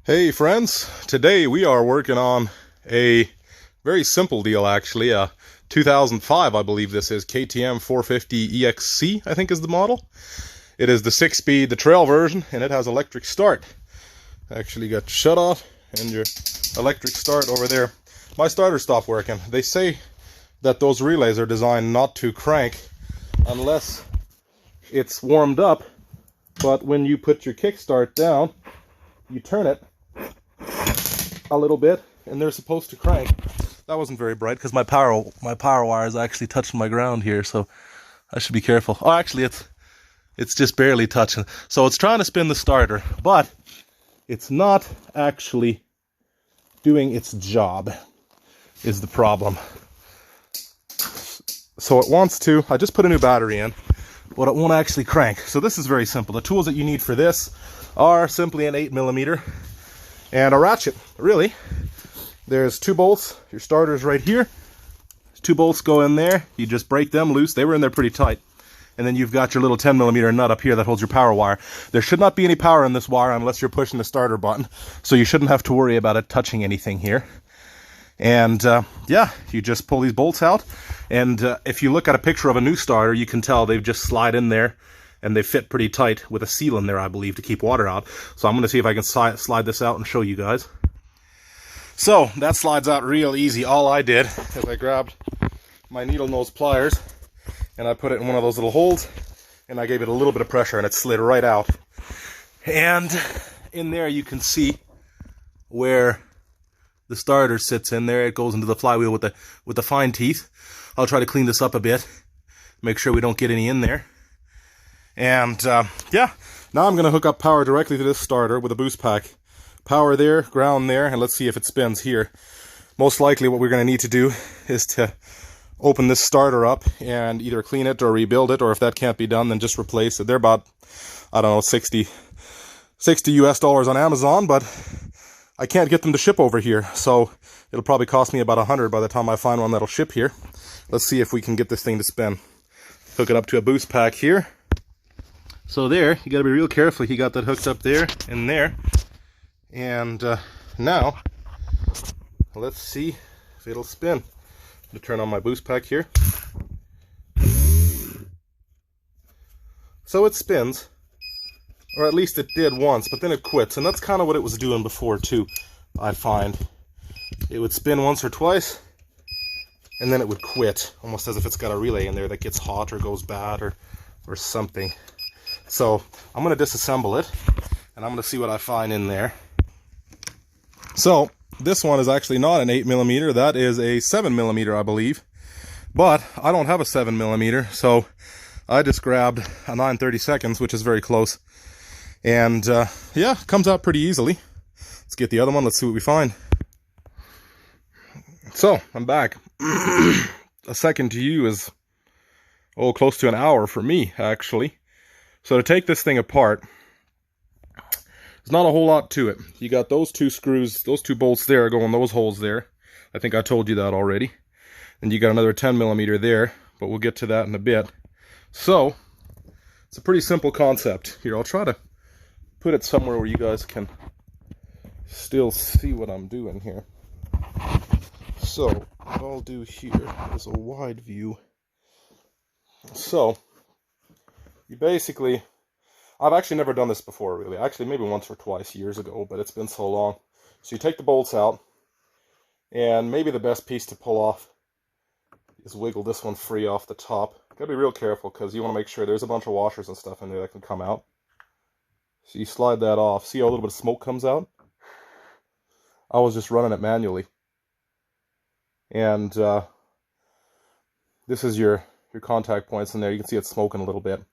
Hey friends, today we are working on a very simple deal actually, a 2005 I believe this is, KTM 450 EXC I think is the model. It is the 6-speed, the trail version, and it has electric start. Actually got shut off and your electric start over there. My starter stopped working. They say that those relays are designed not to crank unless it's warmed up, but when you put your kickstart down, you turn it a little bit and they're supposed to crank. That wasn't very bright because my power wire is actually touching my ground here, so I should be careful. Oh, actually it's just barely touching. So it's trying to spin the starter, but it's not actually doing its job is the problem. So it wants to, I just put a new battery in, but it won't actually crank. So this is very simple. The tools that you need for this are simply an 8mm and a ratchet, really. There's 2 bolts. Your starter's right here. 2 bolts go in there. You just break them loose. They were in there pretty tight. And then you've got your little 10mm nut up here that holds your power wire. There should not be any power in this wire unless you're pushing the starter button. So you shouldn't have to worry about it touching anything here. And yeah, you just pull these bolts out. And if you look at a picture of a new starter, you can tell they've just slide in there. And they fit pretty tight with a seal in there, I believe, to keep water out. So I'm going to see if I can slide this out and show you guys. So that slides out real easy. All I did is I grabbed my needle nose pliers and I put it in one of those little holes and I gave it a little bit of pressure and it slid right out. And in there you can see where the starter sits in there. It goes into the flywheel with the fine teeth. I'll try to clean this up a bit, make sure we don't get any in there. And yeah, now I'm going to hook up power directly to this starter with a boost pack. Power there, ground there, and let's see if it spins here. Most likely what we're going to need to do is to open this starter up and either clean it or rebuild it, or if that can't be done, then just replace it. They're about, I don't know, 60 US dollars on Amazon, but I can't get them to ship over here, so it'll probably cost me about 100 by the time I find one that'll ship here. Let's see if we can get this thing to spin. Hook it up to a boost pack here. So there, you gotta be real careful. You got that hooked up there and there. And now, let's see if it'll spin. I'm gonna turn on my boost pack here. So it spins, or at least it did once, but then it quits. And that's kind of what it was doing before too, I find. It would spin once or twice, and then it would quit, almost as if it's got a relay in there that gets hot or goes bad or something. So I'm going to disassemble it, and I'm going to see what I find in there. So this one is actually not an 8mm, that is a 7mm, I believe. But I don't have a 7mm, so I just grabbed a 9/32, which is very close. And yeah, comes out pretty easily. Let's get the other one, let's see what we find. So, I'm back. A second to you is, oh, close to an hour for me, actually. So to take this thing apart, there's not a whole lot to it. You got those 2 screws, those 2 bolts there go in those holes there. I think I told you that already. And you got another 10mm there, but we'll get to that in a bit. So, it's a pretty simple concept. Here, I'll try to put it somewhere where you guys can still see what I'm doing here. So, what I'll do here is a wide view. So, you basically, I've actually never done this before, really. Actually, maybe once or twice years ago, but it's been so long. So you take the bolts out, and maybe the best piece to pull off is wiggle this one free off the top. Gotta be real careful, because you want to make sure there's a bunch of washers and stuff in there that can come out. So you slide that off. See how a little bit of smoke comes out? I was just running it manually. And this is your contact points in there. You can see it's smoking a little bit.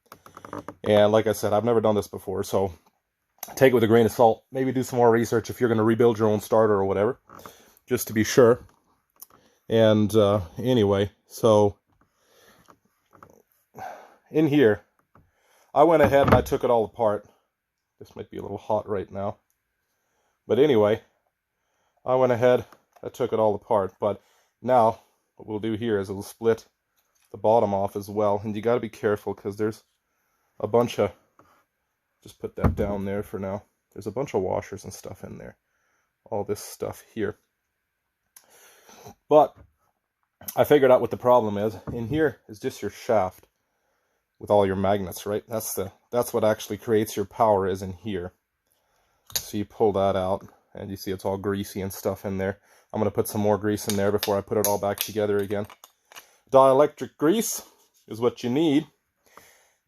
And like I said, I've never done this before, so take it with a grain of salt. Maybe do some more research if you're going to rebuild your own starter or whatever, just to be sure. And anyway, so in here, I went ahead and I took it all apart. This might be a little hot right now. But anyway, I went ahead, I took it all apart. But now, what we'll do here is we'll split the bottom off as well. And you got to be careful because there's a bunch of, just put that down there for now. There's a bunch of washers and stuff in there. All this stuff here. But I figured out what the problem is. In here is just your shaft with all your magnets, right? That's what actually creates your power, is in here. So you pull that out, and you see it's all greasy and stuff in there. I'm going to put some more grease in there before I put it all back together again. Dielectric grease is what you need.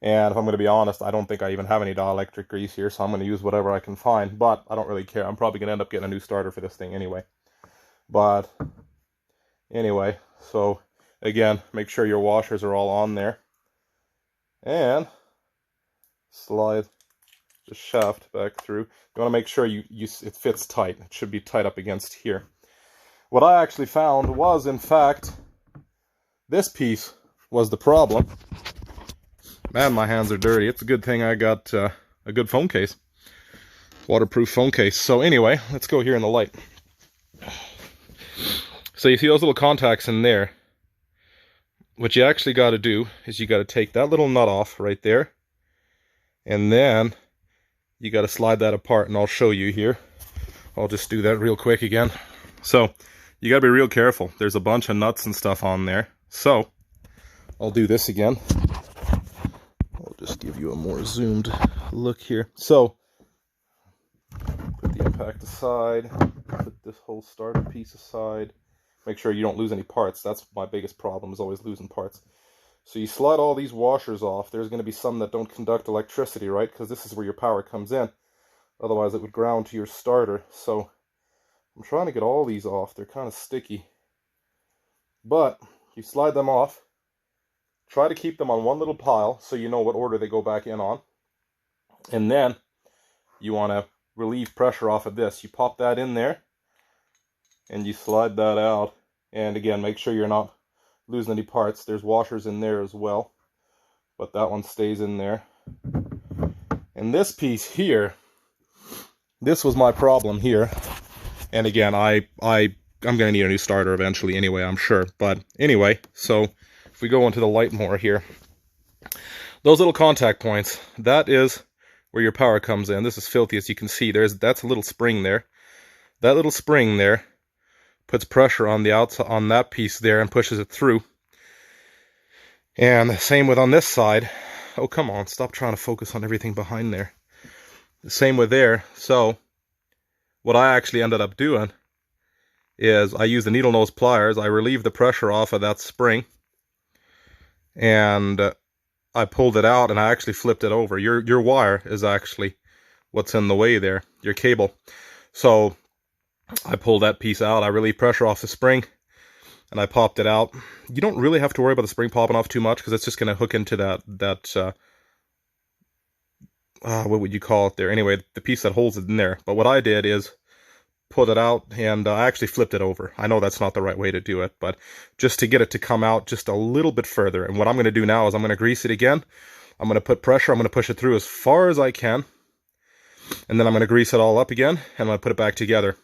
And if I'm going to be honest, I don't think I even have any dielectric grease here, so I'm going to use whatever I can find. But I don't really care. I'm probably going to end up getting a new starter for this thing anyway. But anyway, so again, make sure your washers are all on there. And slide the shaft back through. You want to make sure it fits tight. It should be tight up against here. What I actually found was, in fact, this piece was the problem. Man, my hands are dirty. It's a good thing I got a good phone case. Waterproof phone case. So anyway, let's go here in the light. So you see those little contacts in there. What you actually got to do is you got to take that little nut off right there. And then you got to slide that apart, and I'll show you here. I'll just do that real quick again. So you got to be real careful. There's a bunch of nuts and stuff on there. So I'll do this again. I'll just give you a more zoomed look here. So put the impact aside. Put this whole starter piece aside. Make sure you don't lose any parts. That's my biggest problem, is always losing parts. So you slide all these washers off. There's going to be some that don't conduct electricity, right? Because this is where your power comes in. Otherwise, it would ground to your starter. So I'm trying to get all these off. They're kind of sticky. But you slide them off. Try to keep them on one little pile so you know what order they go back in on. And then you want to relieve pressure off of this. You pop that in there. And you slide that out. And again, make sure you're not losing any parts. There's washers in there as well, but that one stays in there. And this piece here, this was my problem here. And again, I'm gonna need a new starter eventually anyway, I'm sure. But anyway, so if we go into the light more here, those little contact points, that is where your power comes in. This is filthy, as you can see. That's a little spring there. That little spring there puts pressure on the outside, on that piece there, and pushes it through. And the same with on this side. Oh, come on, stop trying to focus on everything behind there. The same with there. So what I actually ended up doing is I used the needle nose pliers. I relieved the pressure off of that spring, and I pulled it out, and I actually flipped it over. Your wire is actually what's in the way there, your cable. So I pulled that piece out, I relieved pressure off the spring, and I popped it out. You don't really have to worry about the spring popping off too much, because it's just going to hook into that what would you call it there? Anyway, the piece that holds it in there. But what I did is put it out, and I actually flipped it over. I know that's not the right way to do it, but just to get it to come out just a little bit further. And what I'm going to do now is I'm going to grease it again. I'm going to put pressure. I'm going to push it through as far as I can. And then I'm going to grease it all up again, and I'm going to put it back together.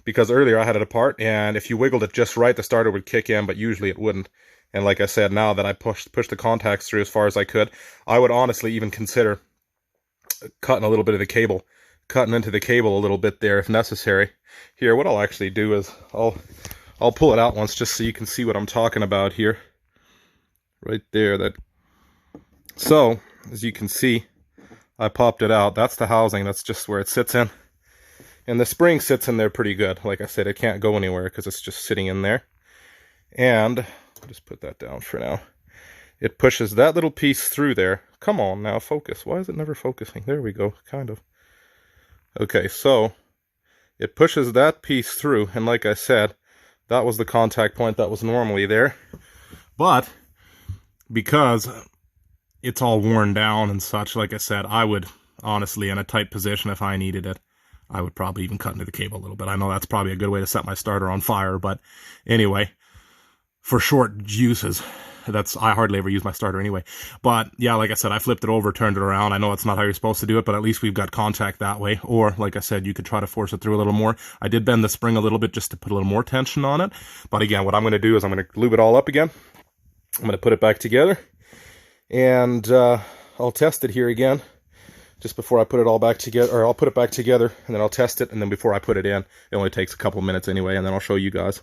Because earlier I had it apart, and if you wiggled it just right, the starter would kick in, but usually it wouldn't. And like I said, now that I pushed the contacts through as far as I could, I would honestly even consider cutting a little bit of the cable, cutting into the cable a little bit there if necessary. Here, what I'll actually do is I'll pull it out once just so you can see what I'm talking about here. Right there. So, as you can see, I popped it out. That's the housing. That's just where it sits in. And the spring sits in there pretty good. Like I said, it can't go anywhere because it's just sitting in there. And I'll just put that down for now. It pushes that little piece through there. Come on now, focus. Why is it never focusing? There we go, kind of. Okay, so it pushes that piece through. And like I said, that was the contact point that was normally there. But because it's all worn down and such, like I said, I would honestly, in a tight position, if I needed it, I would probably even cut into the cable a little bit. I know that's probably a good way to set my starter on fire, but anyway, for short uses, I hardly ever use my starter anyway. But yeah, like I said, I flipped it over, turned it around. I know it's not how you're supposed to do it, but at least we've got contact that way. Or, like I said, you could try to force it through a little more. I did bend the spring a little bit just to put a little more tension on it. But again, what I'm going to do is I'm going to lube it all up again. I'm going to put it back together, and I'll test it here again. just before I put it all back together, or I'll put it back together and then I'll test it, and then before I put it in, it only takes a couple minutes anyway, and then I'll show you guys.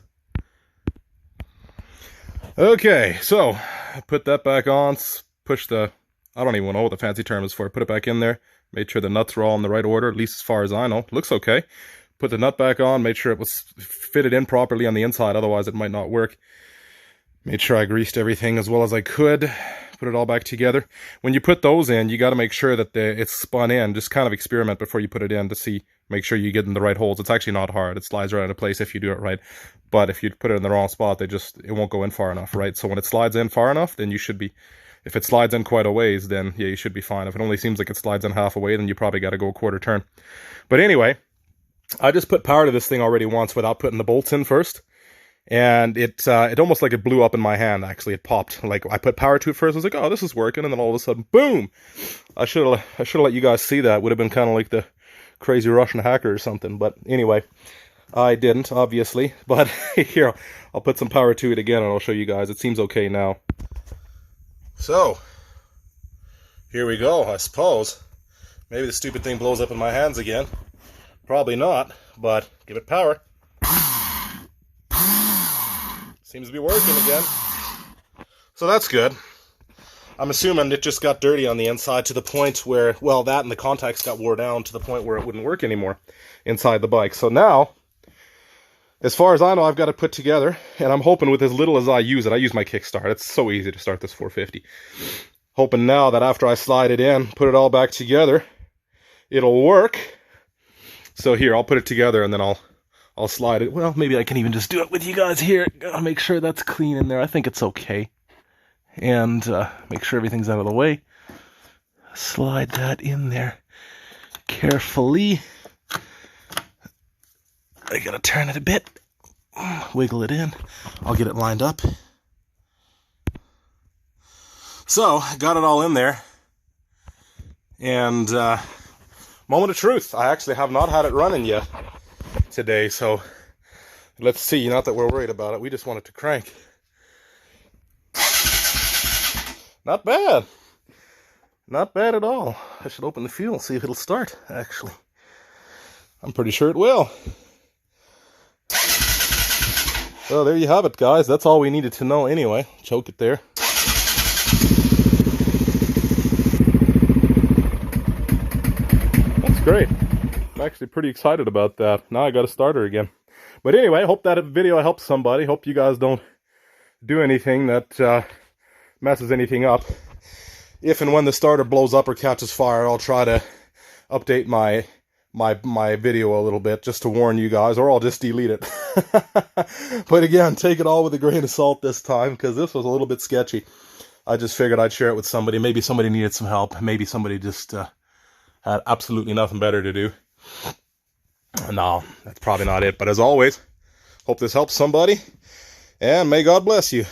Okay, so I put that back on, push the, I don't even know what the fancy term is for it, put it back in there, made sure the nuts were all in the right order, at least as far as I know. Looks okay. Put the nut back on, made sure it was fitted in properly on the inside, otherwise it might not work. Made sure I greased everything as well as I could. Put it all back together. When you put those in, you got to make sure that it's spun in. Just kind of experiment before you put it in to see, make sure you get in the right holes. It's actually not hard. It slides right into place if you do it right. But if you put it in the wrong spot, it won't go in far enough, right? So when it slides in far enough, then you should be, if it slides in quite a ways, then yeah, you should be fine. If it only seems like it slides in half a way, then you probably got to go a quarter turn. But anyway, I just put power to this thing already once without putting the bolts in first. And it almost like it blew up in my hand, actually. It popped. Like, I put power to it first, I was like, oh, this is working, and then all of a sudden, boom! I should have let you guys see that. It would have been kind of like the crazy Russian hacker or something. But anyway, I didn't, obviously. But here, I'll put some power to it again, and I'll show you guys. It seems okay now. So, here we go, I suppose. Maybe the stupid thing blows up in my hands again. Probably not, but give it power. Seems to be working again. So that's good. I'm assuming it just got dirty on the inside to the point where, well, that and the contacts got wore down to the point where it wouldn't work anymore inside the bike. So now, as far as I know, I've got it put together, and I'm hoping with as little as I use my kickstart. It's so easy to start this 450. Hoping now that after I slide it in, put it all back together, it'll work. So here, I'll put it together and then I'll slide it. Well, maybe I can even just do it with you guys here. Gotta make sure that's clean in there. I think it's okay. And make sure everything's out of the way. Slide that in there carefully. I gotta turn it a bit. Wiggle it in. I'll get it lined up. So, got it all in there. And moment of truth. I actually have not had it running yet today, so let's see. Not that we're worried about it, we just want it to crank. Not bad. Not bad at all. I should open the fuel and see if it'll start, actually. I'm pretty sure it will. So there you have it, guys. That's all we needed to know anyway. Choke it there. That's great. I'm actually pretty excited about that. Now I got a starter again. But anyway, hope that video helps somebody. Hope you guys don't do anything that messes anything up. If and when the starter blows up or catches fire, I'll try to update my video a little bit just to warn you guys, or I'll just delete it. But again, take it all with a grain of salt this time, because this was a little bit sketchy. I just figured I'd share it with somebody. Maybe somebody needed some help. Maybe somebody just had absolutely nothing better to do. No, that's probably not it. But as always, hope this helps somebody, and may God bless you.